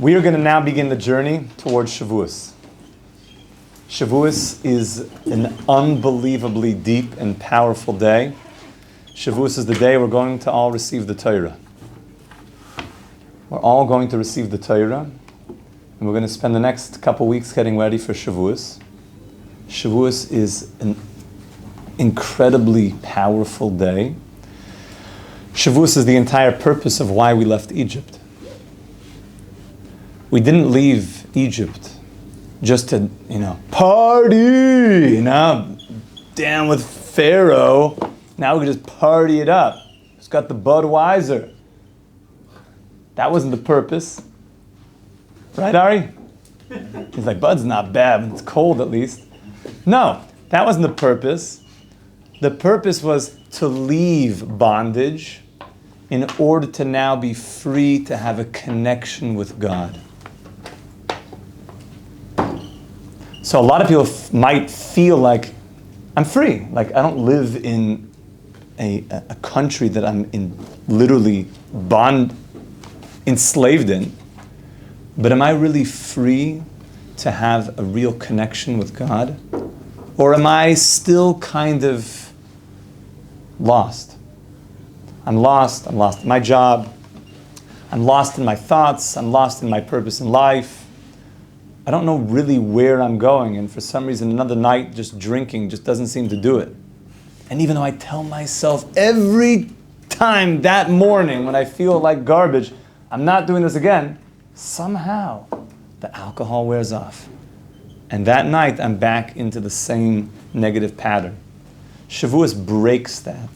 We are going to now begin the journey towards Shavuot. Shavuot is an unbelievably deep and powerful day. Shavuot is the day we're going to all receive the Torah. We're all going to receive the Torah, and we're going to spend the next couple weeks getting ready for Shavuot. Shavuot is an incredibly powerful day. Shavuot is the entire purpose of why we left Egypt. We didn't leave Egypt just to, party, down with Pharaoh. Now we can just party it up. Just got the Budweiser. That wasn't the purpose. Right, Ari? He's like, Bud's not bad, but it's cold at least. No, that wasn't the purpose. The purpose was to leave bondage in order to now be free to have a connection with God. So a lot of people might feel like, I'm free. Like I don't live in a country that I'm literally enslaved in. But am I really free to have a real connection with God? Or am I still kind of lost? I'm lost in my job. I'm lost in my thoughts. I'm lost in my purpose in life. I don't know really where I'm going, and for some reason another night just drinking just doesn't seem to do it. And even though I tell myself every time that morning when I feel like garbage, I'm not doing this again, somehow the alcohol wears off. And that night I'm back into the same negative pattern. Shavuot breaks that.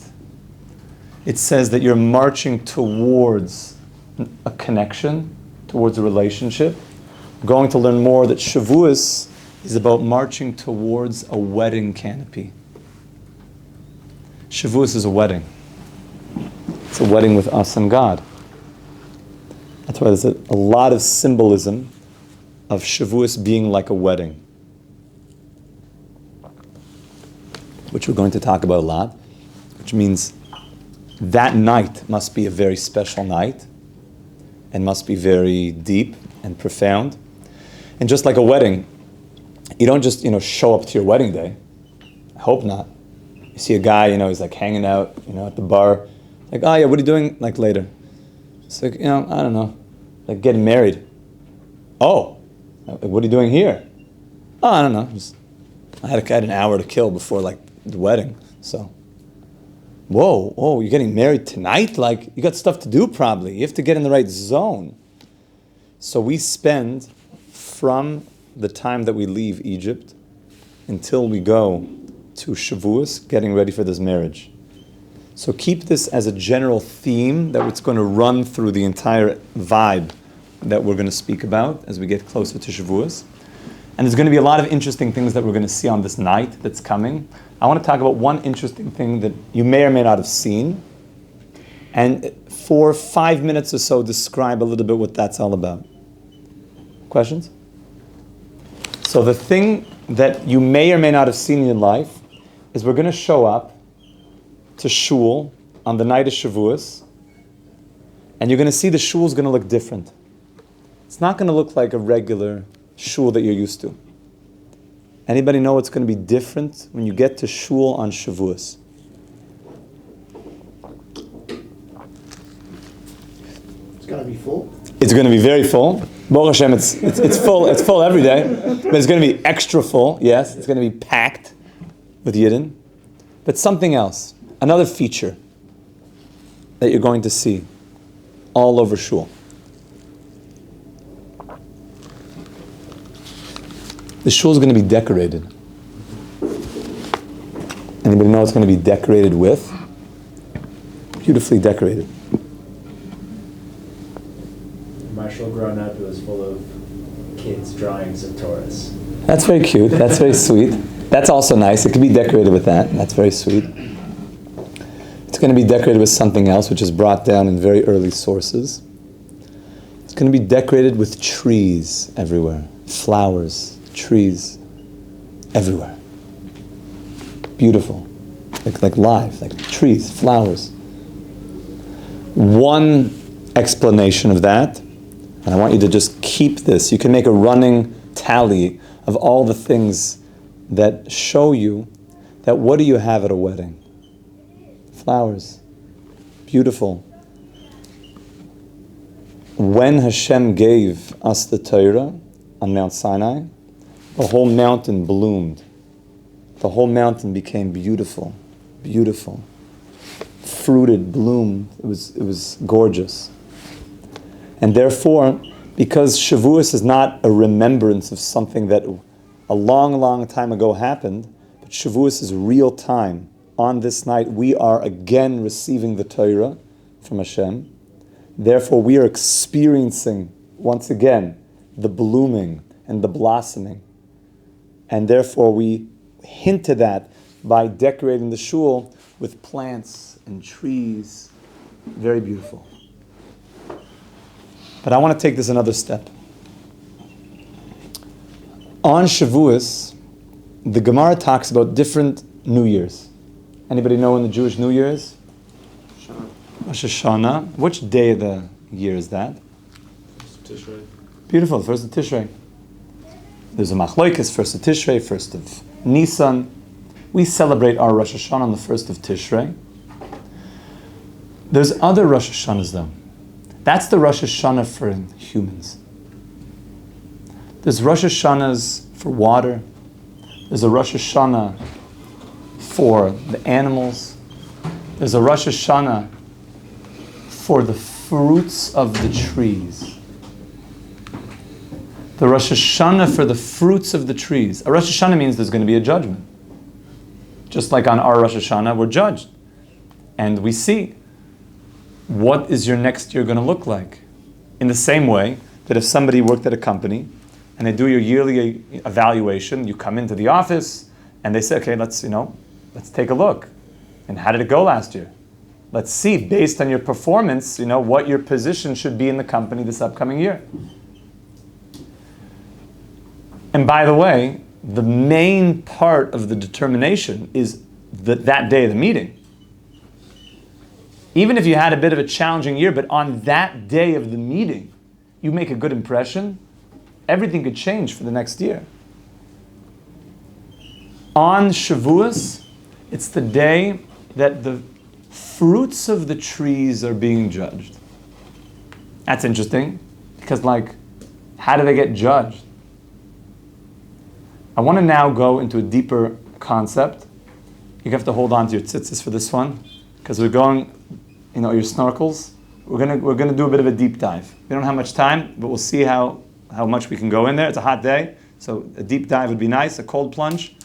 It says that you're marching towards a connection, towards a relationship. We're going to learn more that Shavuot is about marching towards a wedding canopy. Shavuot is a wedding. It's a wedding with us and God. That's why there's a lot of symbolism of Shavuot being like a wedding, which we're going to talk about a lot, which means that night must be a very special night and must be very deep and profound. And just like a wedding, you don't just, show up to your wedding day. I hope not. You see a guy, he's like hanging out, at the bar. Like, oh yeah, what are you doing like later? It's like, I don't know. Like getting married. Oh, what are you doing here? Oh, I don't know. I had an hour to kill before like the wedding. So, whoa, you're getting married tonight? Like you got stuff to do probably. You have to get in the right zone. So we spend from the time that we leave Egypt until we go to Shavuot getting ready for this marriage. So keep this as a general theme that it's going to run through the entire vibe that we're going to speak about as we get closer to Shavuot. And there's going to be a lot of interesting things that we're going to see on this night that's coming. I want to talk about one interesting thing that you may or may not have seen. And for 5 minutes or so, describe a little bit what that's all about. Questions? So the thing that you may or may not have seen in your life is we're going to show up to shul on the night of Shavuot, and you're going to see the shul is going to look different. It's not going to look like a regular shul that you're used to. Anybody know what's going to be different when you get to shul on Shavuot? It's going to be full. It's going to be very full. Baruch Hashem, it's full. It's full every day, but it's going to be extra full. Yes, it's going to be packed with Yidden. But something else, another feature that you're going to see all over shul. The shul is going to be decorated. Anybody know what it's going to be decorated with? Beautifully decorated. My shul growing up, it was full of kids' drawings of Torahs. That's very cute. That's very sweet. That's also nice. It could be decorated with that. That's very sweet. It's going to be decorated with something else, which is brought down in very early sources. It's going to be decorated with trees everywhere. Flowers, trees, everywhere. Beautiful. Like live, like trees, flowers. One explanation of that And I want you to just keep this. You can make a running tally of all the things that show you that what do you have at a wedding? Flowers. Beautiful. When Hashem gave us the Torah on Mount Sinai, the whole mountain bloomed. The whole mountain became beautiful. Beautiful. Fruited, bloomed. It was gorgeous. And therefore, because Shavuot is not a remembrance of something that a long, long time ago happened, but Shavuot is real time. On this night, we are again receiving the Torah from Hashem. Therefore, we are experiencing, once again, the blooming and the blossoming. And therefore, we hint to that by decorating the shul with plants and trees. Very beautiful. But I want to take this another step. On Shavuos, the Gemara talks about different New Years. Anybody know when the Jewish New Year is? Rosh Hashanah. Which day of the year is that? First of Tishrei. Beautiful, the first of Tishrei. There's a Machlokes, first of Tishrei, first of Nisan. We celebrate our Rosh Hashanah on the first of Tishrei. There's other Rosh Hashanahs though. That's the Rosh Hashanah for humans. There's Rosh Hashanahs for water. There's a Rosh Hashanah for the animals. There's a Rosh Hashanah for the fruits of the trees. The Rosh Hashanah for the fruits of the trees. A Rosh Hashanah means there's going to be a judgment. Just like on our Rosh Hashanah, we're judged. And we see what is your next year going to look like. In the same way that if somebody worked at a company and they do your yearly evaluation, you come into the office and they say, okay, let's take a look. And how did it go last year? Let's see, based on your performance, what your position should be in the company this upcoming year. And by the way, the main part of the determination is that day of the meeting. Even if you had a bit of a challenging year, but on that day of the meeting, you make a good impression, everything could change for the next year. On Shavuos, it's the day that the fruits of the trees are being judged. That's interesting, because how do they get judged? I want to now go into a deeper concept. You have to hold on to your tzitzis for this one, because we're going, your snorkels. We're gonna do a bit of a deep dive. We don't have much time, but we'll see how much we can go in there. It's a hot day, so a deep dive would be nice. A cold plunge.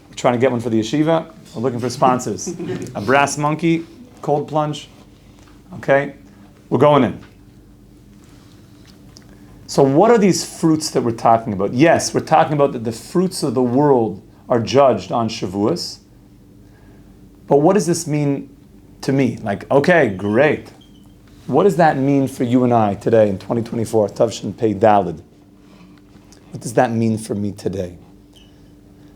We're trying to get one for the yeshiva. We're looking for sponsors. A brass monkey, cold plunge. Okay, we're going in. So what are these fruits that we're talking about? Yes, we're talking about that the fruits of the world are judged on Shavuos. But what does this mean to me? Okay, great. What does that mean for you and I today in 2024? Tavshin Pei Dalid. What does that mean for me today?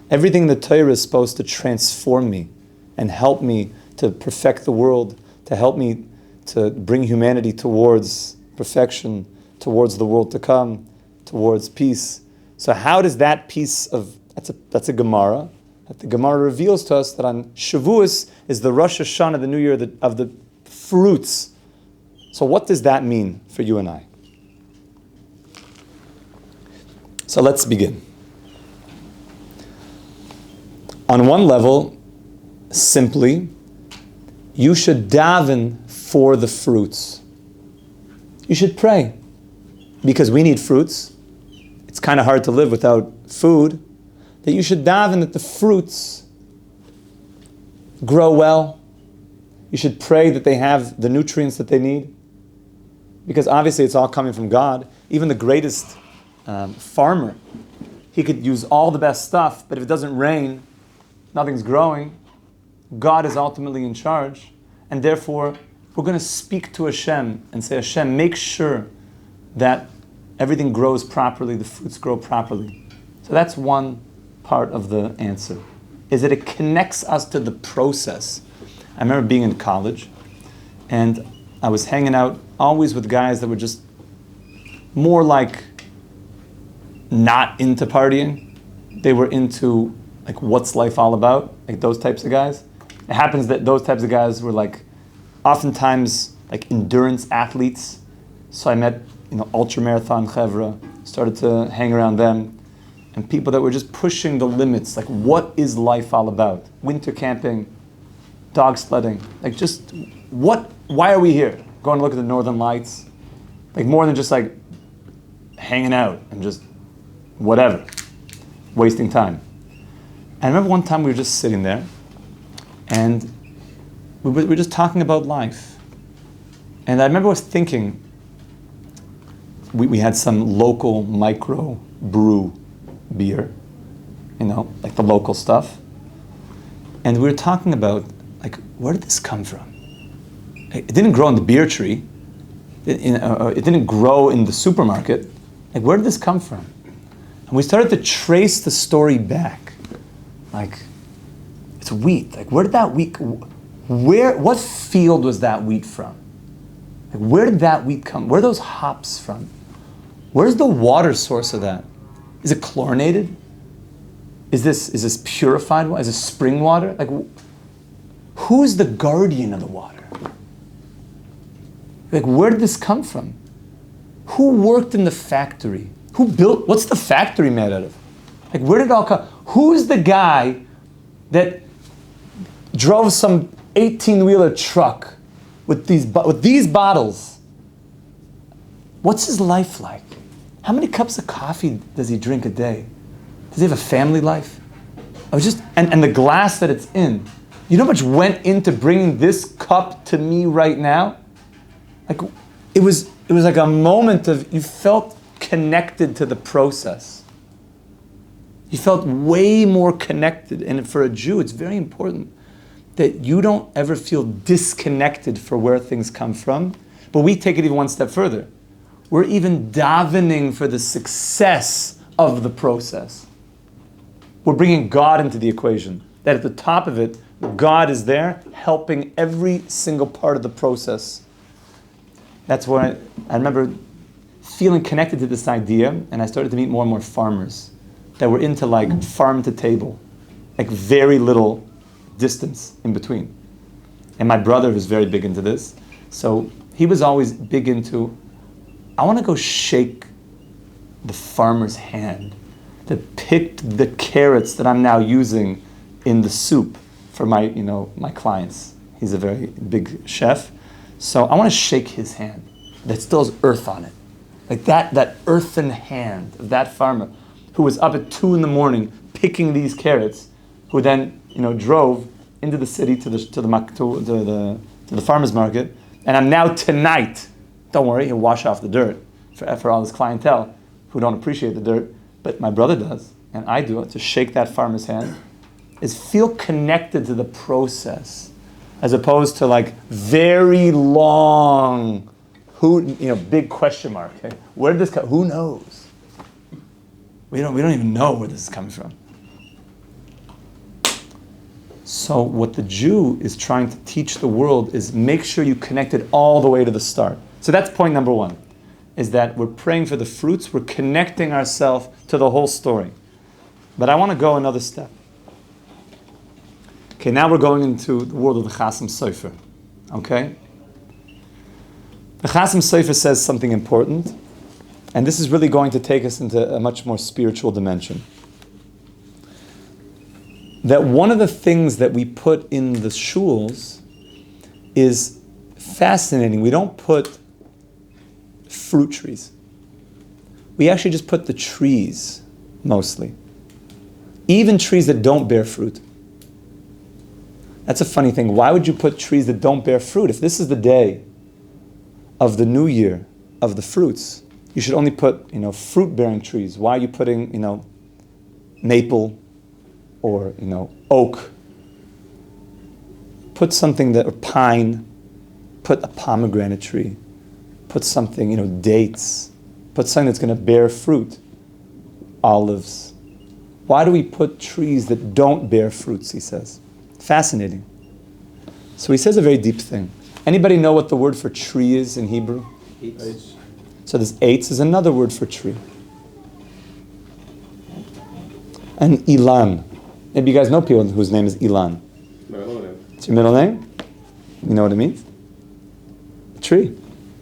Everything in the Torah is supposed to transform me and help me to perfect the world, to help me to bring humanity towards perfection, towards the world to come, towards peace. So how does that piece of, that's a Gemara, that the Gemara reveals to us that on Shavuos is the Rosh Hashanah, the New Year of the fruits. So what does that mean for you and I? So let's begin. On one level, simply, you should daven for the fruits. You should pray, because we need fruits. It's kind of hard to live without food. That you should daven that the fruits grow well. You should pray that they have the nutrients that they need, because obviously it's all coming from God. Even the greatest farmer, he could use all the best stuff, but if it doesn't rain, nothing's growing. God is ultimately in charge, and therefore we're going to speak to Hashem and say, Hashem, make sure that everything grows properly, the fruits grow properly. So that's one part of the answer, is that it connects us to the process. I remember being in college, and I was hanging out always with guys that were just more like not into partying. They were into like what's life all about, like those types of guys. It happens that those types of guys were like oftentimes like endurance athletes. So I met, ultra marathon Chevera, started to hang around them, and people that were just pushing the limits, like what is life all about? Winter camping, dog sledding, like just why are we here? Going to look at the Northern Lights, like more than just like hanging out and just whatever, wasting time. And I remember one time we were just sitting there and we were just talking about life. And I remember I was thinking, we had some local micro brew beer, like the local stuff. And we were talking about, like, where did this come from? It didn't grow in the beer tree. It didn't grow in the supermarket. Like, where did this come from? And we started to trace the story back. Like, it's wheat. Like, where did that wheat, what field was that wheat from? Like, where did that wheat come? Where are those hops from? Where's the water source of that? Is it chlorinated? Is this purified water? Is this spring water? Like, who's the guardian of the water? Like, where did this come from? Who worked in the factory? Who built, what's the factory made out of? Like, where did it all come? Who's the guy that drove some 18-wheeler truck with these bottles? What's his life like? How many cups of coffee does he drink a day? Does he have a family life? And the glass that it's in. You know how much went into bringing this cup to me right now? Like, it was like a moment of, you felt connected to the process. You felt way more connected. And for a Jew, it's very important that you don't ever feel disconnected for where things come from. But we take it even one step further. We're even davening for the success of the process. We're bringing God into the equation. That at the top of it, God is there helping every single part of the process. That's why I remember feeling connected to this idea, and I started to meet more and more farmers that were into like farm to table, like very little distance in between. And my brother was very big into this. So he was always big into, I want to go shake the farmer's hand that picked the carrots that I'm now using in the soup for my clients. He's a very big chef. So I want to shake his hand that still has earth on it. Like that earthen hand of that farmer who was up at 2 a.m. picking these carrots, who then drove into the city to the farmer's market. And I'm now tonight, don't worry, he'll wash off the dirt for all his clientele who don't appreciate the dirt, but my brother does, and I do it, to shake that farmer's hand, is feel connected to the process, as opposed to like very long, big question mark. Okay? Where did this come? Who knows? We don't even know where this is coming from. So what the Jew is trying to teach the world is make sure you connect it all the way to the start. So that's point number one, is that we're praying for the fruits, we're connecting ourselves to the whole story. But I want to go another step. Okay, now we're going into the world of the Chasam Sofer. Okay? The Chasam Sofer says something important, and this is really going to take us into a much more spiritual dimension. That one of the things that we put in the shuls is fascinating. We don't put fruit trees. We actually just put the trees, mostly. Even trees that don't bear fruit. That's a funny thing. Why would you put trees that don't bear fruit? If this is the day of the new year, of the fruits, you should only put, fruit-bearing trees. Why are you putting, maple or, oak? Put something or pine, put a pomegranate tree, put something, dates, put something that's going to bear fruit, olives. Why do we put trees that don't bear fruits, he says? Fascinating. So he says a very deep thing. Anybody know what the word for tree is in Hebrew? So this eitz is another word for tree. And Ilan. Maybe you guys know people whose name is Ilan. It's your middle name? You know what it means? A tree.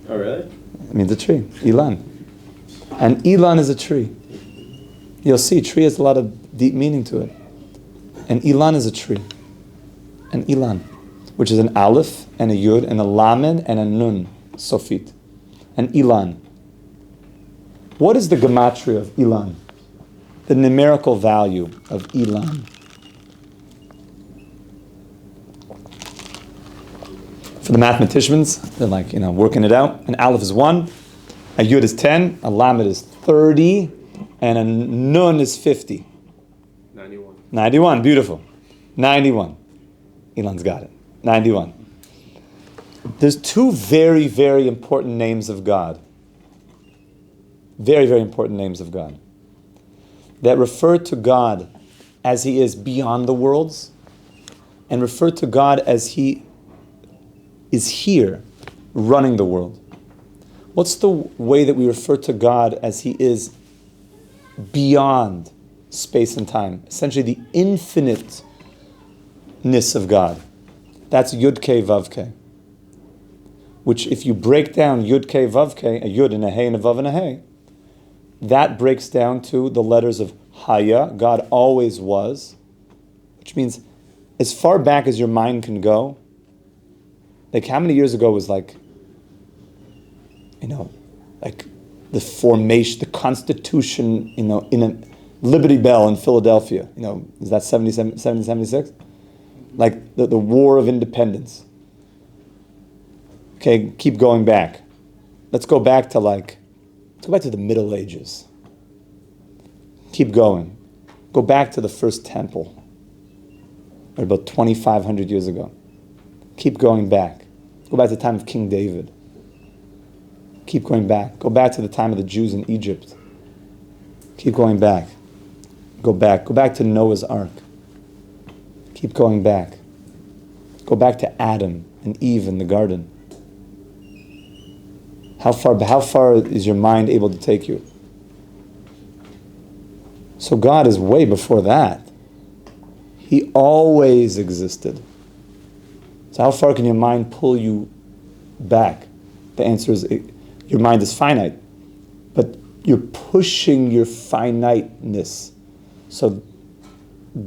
Oh, really? It means a tree. Ilan. And Ilan is a tree. You'll see, tree has a lot of deep meaning to it. And Ilan is a tree. And Ilan, which is an aleph and a yud and a lamed and a nun, sofit. And Ilan. What is the gematria of Ilan? The numerical value of Ilan. For the mathematicians, they're like, working it out. An aleph is 1, a yud is 10, a lamed is 30, and a nun is 50. 91. 91, beautiful. 91. Elon's got it. 91. There's two very, very important names of God. Very, very important names of God. That refer to God as He is beyond the worlds, and refer to God as He is here, running the world. What's the way that we refer to God as He is beyond space and time? Essentially the infiniteness of God. That's Yud Kei Vav Kei. Which if you break down Yud Kei Vav Kei, a Yud and a Hey and a Vav and a Hey, that breaks down to the letters of Haya, God always was, which means as far back as your mind can go. Like how many years ago was like the formation, the Constitution, in a Liberty Bell in Philadelphia, is that 1776? Like the War of Independence. Okay, keep going back. Let's go back to the Middle Ages. Keep going. Go back to the first temple, right, about 2,500 years ago. Keep going back. Go back to the time of King David. Keep going back. Go back to the time of the Jews in Egypt. Keep going back. Go back. Go back to Noah's Ark. Keep going back. Go back to Adam and Eve in the garden. How far is your mind able to take you? So God is way before that. He always existed. So how far can your mind pull you back? The answer is your mind is finite. But you're pushing your finiteness. So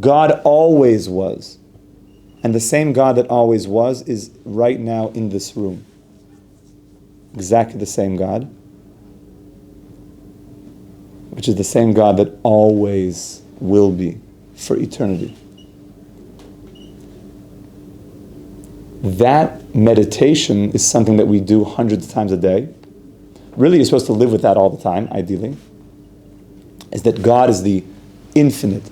God always was. And the same God that always was is right now in this room. Exactly the same God. Which is the same God that always will be for eternity. That meditation is something that we do hundreds of times a day. Really, you're supposed to live with that all the time, ideally. Is that God is the infinite.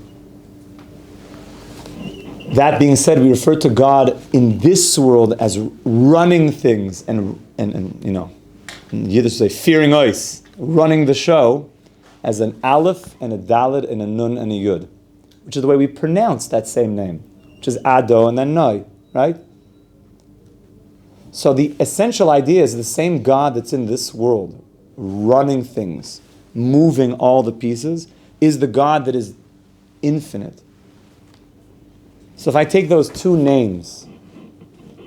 That being said, we refer to God in this world as running things and in Yiddish say fearing ois, running the show, as an aleph and a dalet and a nun and a yud, which is the way we pronounce that same name, which is ado and then noi, right? So the essential idea is the same God that's in this world, running things, moving all the pieces, is the God that is infinite. So if I take those two names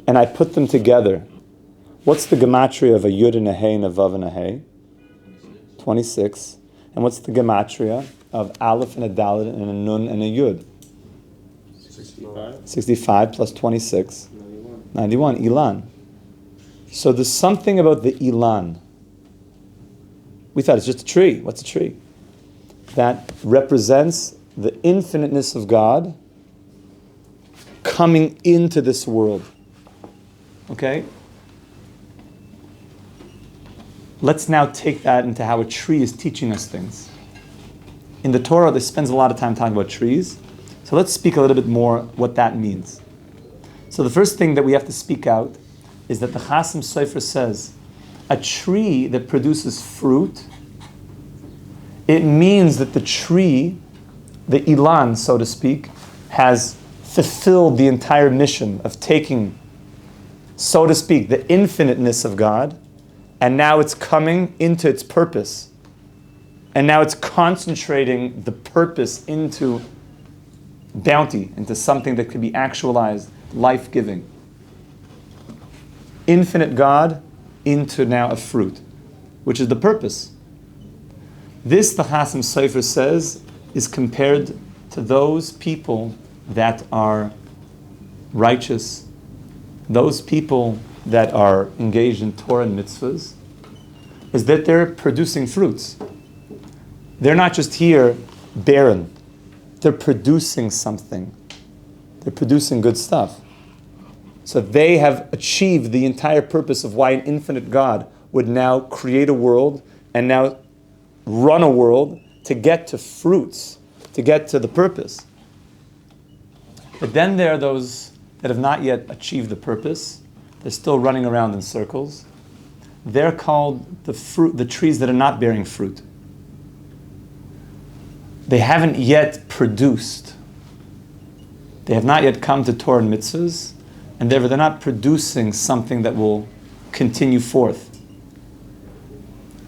and I put them together, what's the gematria of a yud and a hey and a vav and a hey? 26. And what's the gematria of aleph and a dalet and a nun and a yud? 65. 65 plus 26. 91. Ilan. So there's something about the Ilan. We thought it's just a tree. What's a tree? That represents the infiniteness of God coming into this world. Okay? Let's now take that into how a tree is teaching us things. In the Torah, this spends a lot of time talking about trees. So let's speak a little bit more what that means. So the first thing that we have to speak out is that the Chasam Sofer says, a tree that produces fruit, it means that the tree, the Ilan, so to speak, has fulfilled the entire mission of taking, so to speak, the infiniteness of God and now it's coming into its purpose. And now it's concentrating the purpose into bounty, into something that can be actualized, life-giving. Infinite God into now a fruit, which is the purpose. This, the Hashem Sofer says, is compared to those people that are righteous, those people that are engaged in Torah and mitzvahs, is that they're producing fruits. They're not just here barren. They're producing something. They're producing good stuff. So they have achieved the entire purpose of why an infinite God would now create a world and now run a world to get to fruits, to get to the purpose. But then there are those that have not yet achieved the purpose. They're still running around in circles. They're called the trees that are not bearing fruit. They haven't yet produced. They have not yet come to Torah and mitzvahs, and therefore they're not producing something that will continue forth.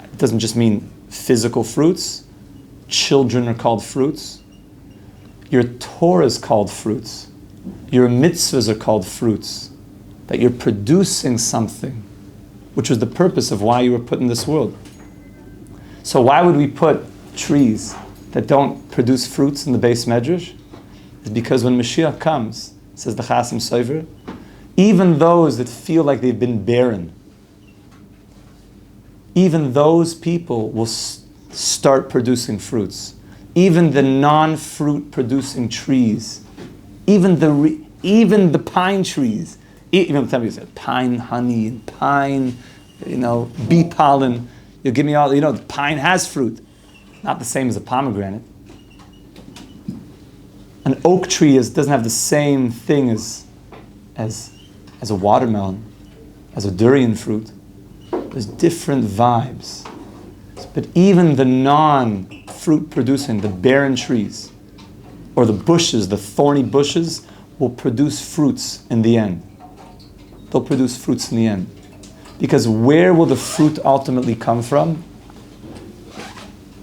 It doesn't just mean physical fruits. Children are called fruits. Your Torah is called fruits. Your mitzvahs are called fruits. That you're producing something, which was the purpose of why you were put in this world. So why would we put trees that don't produce fruits in the base medrash? Is because when Mashiach comes, says the Hashem Sofer, even those that feel like they've been barren, even those people will start producing fruits. Even the non-fruit producing trees, even the pine trees, even pine honey and pine, bee pollen. You give me all. The pine has fruit, not the same as a pomegranate. An oak tree doesn't have the same thing as a watermelon, as a durian fruit. There's different vibes. But even the non-fruit producing, the barren trees, or the bushes, the thorny bushes, will produce fruits in the end. They'll produce fruits in the end. Because where will the fruit ultimately come from?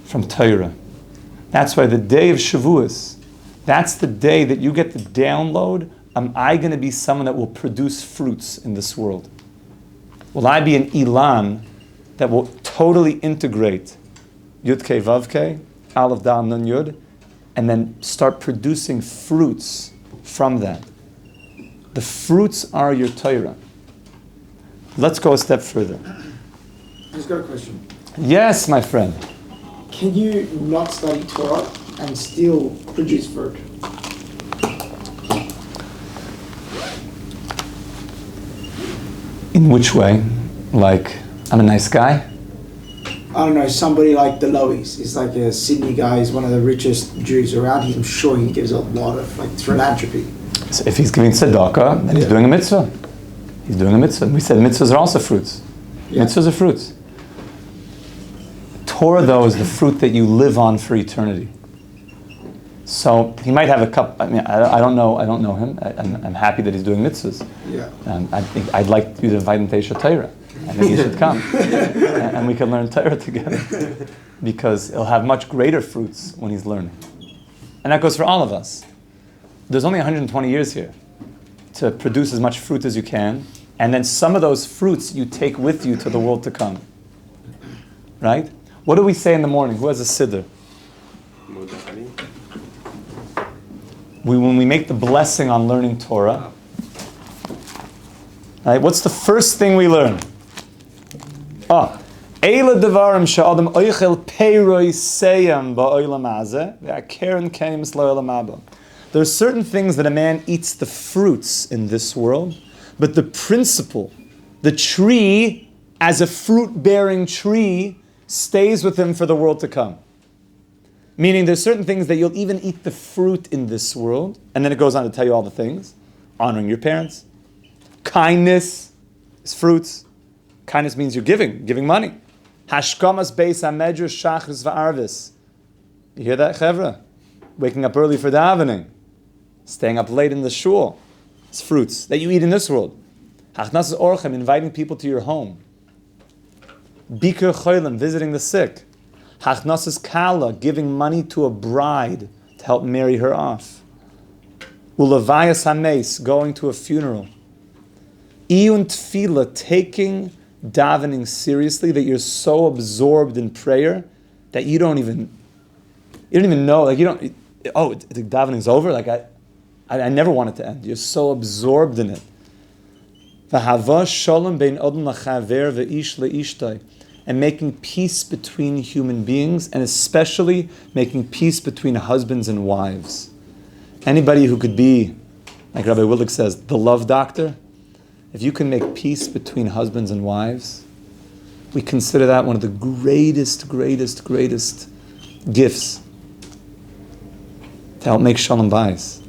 From Torah. That's why the day of Shavuot, that's the day that you get the download. Am I going to be someone that will produce fruits in this world? Will I be an Ilan that will totally integrate Yud Kei Vav Kei, Aleph Dal Nun Yud, and then start producing fruits from that? The fruits are your Torah. Let's go a step further. I just got a question. Yes, my friend. Can you not study Torah and still produce fruit? In which way? Like, I'm a nice guy? I don't know, somebody like the Lois. He's like a Sydney guy. He's one of the richest Jews around. I'm sure he gives a lot of philanthropy. So if he's giving tzedakah, then he's doing a mitzvah. He's doing a mitzvah. We said mitzvahs are also fruits. Yeah. Mitzvahs are fruits. Torah, though, is the fruit that you live on for eternity. So he might have a cup. I mean, I don't know him. I'm happy that he's doing mitzvahs. Yeah. I think I'd like you to invite him to Isha Torah. I think he should come, and we can learn Torah together, because he'll have much greater fruits when he's learning. And that goes for all of us. There's only 120 years here to produce as much fruit as you can, and then some of those fruits you take with you to the world to come. Right? What do we say in the morning? Who has a siddur? When we make the blessing on learning Torah, right, what's the first thing we learn? Eila devarim she'adam oichel peiroi seyam ba'olam hazeh ve'akeren kenim l'olam haba. There are certain things that a man eats the fruits in this world, but the principle, the tree as a fruit-bearing tree, stays with him for the world to come. Meaning there's certain things that you'll even eat the fruit in this world, and then it goes on to tell you all the things. Honoring your parents. Kindness is fruits. Kindness means you're giving money. Hashkamas beis hamedrash shachris va'arvis. You hear that, Chevra? Waking up early for davening. Staying up late in the shul. It's fruits that you eat in this world. Hachnasas orchem, inviting people to your home. Bikur cholim, visiting the sick. Hachnosas kala, giving money to a bride to help marry her off. Ulavayas hames, going to a funeral. Iyun tefillah, taking davening seriously, that you're so absorbed in prayer that you don't even know, like the davening's over, like I never want it to end. You're so absorbed in it. V'hava shalom bein odom lachaver ve'ish le'ishtay, and making peace between human beings, and especially making peace between husbands and wives. Anybody who could be, like Rabbi Willig says, the love doctor, if you can make peace between husbands and wives, we consider that one of the greatest gifts to help make shalom bayis.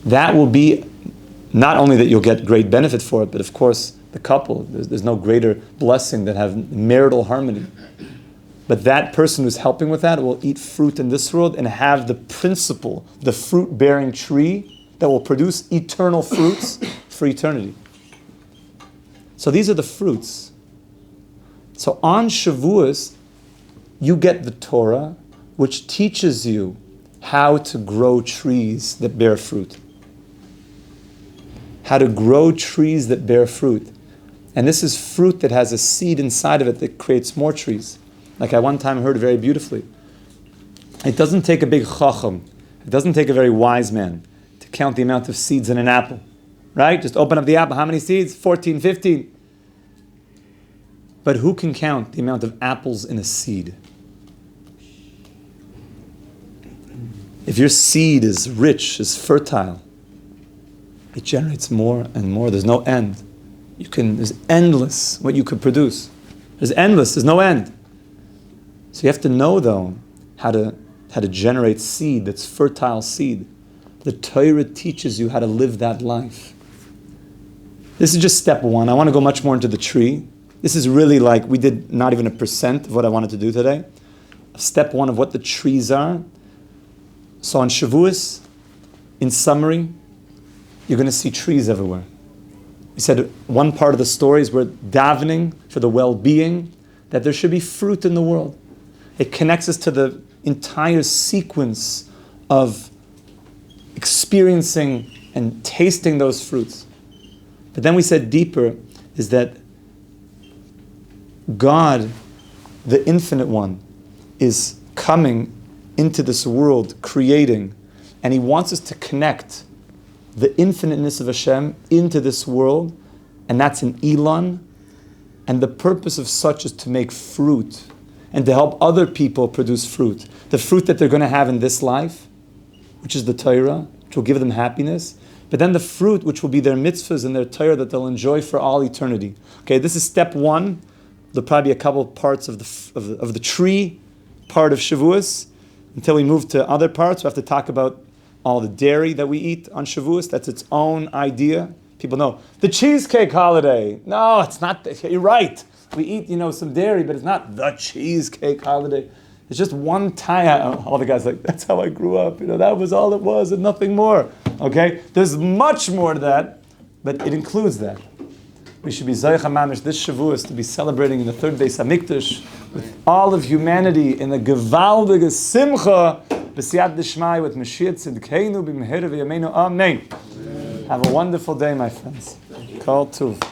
That will be not only that you'll get great benefit for it, but of course the couple, there's no greater blessing than have marital harmony. But that person who's helping with that will eat fruit in this world and have the principle, the fruit-bearing tree that will produce eternal fruits for eternity. So these are the fruits. So on Shavuot, you get the Torah, which teaches you how to grow trees that bear fruit. How to grow trees that bear fruit. And this is fruit that has a seed inside of it that creates more trees. Like I one time heard very beautifully. It doesn't take a big chacham, it doesn't take a very wise man to count the amount of seeds in an apple. Right? Just open up the apple. How many seeds? 14, 15. But who can count the amount of apples in a seed? If your seed is rich, is fertile, it generates more and more. There's no end. There's endless what you could produce. There's no end. So you have to know, though, how to generate seed that's fertile seed. The Torah teaches you how to live that life. This is just step one. I want to go much more into the tree. This is really like, we did not even 1% of what I wanted to do today. Step one of what the trees are. So on Shavuot, in summary, you're going to see trees everywhere. We said one part of the story is we're davening for the well-being, that there should be fruit in the world. It connects us to the entire sequence of experiencing and tasting those fruits. But then we said deeper is that God, the Infinite One, is coming into this world, creating, and He wants us to connect the infiniteness of Hashem into this world, and that's an Elon. And the purpose of such is to make fruit and to help other people produce fruit. The fruit that they're going to have in this life, which is the Torah, which will give them happiness. But then the fruit, which will be their mitzvahs and their Torah that they'll enjoy for all eternity. Okay, this is step one. There'll probably be a couple parts of the tree part of Shavuos. Until we move to other parts, we have to talk about all the dairy that we eat on Shavuos. That's its own idea. People know the cheesecake holiday. No, it's not. You're right. We eat, some dairy, but it's not the cheesecake holiday. It's just one time. All the guys are like, that's how I grew up. That was all it was and nothing more. Okay? There's much more to that, but it includes that. We should be Zaycha Mamish this Shavuos to be celebrating in the third Beis HaMikdash with all of humanity in the Gewaldige Simcha B'siyat D'Shmai with Mashiach Tzidkeinu B'mehera V'yameinu Amen. Have a wonderful day, my friends. Kol Tuv.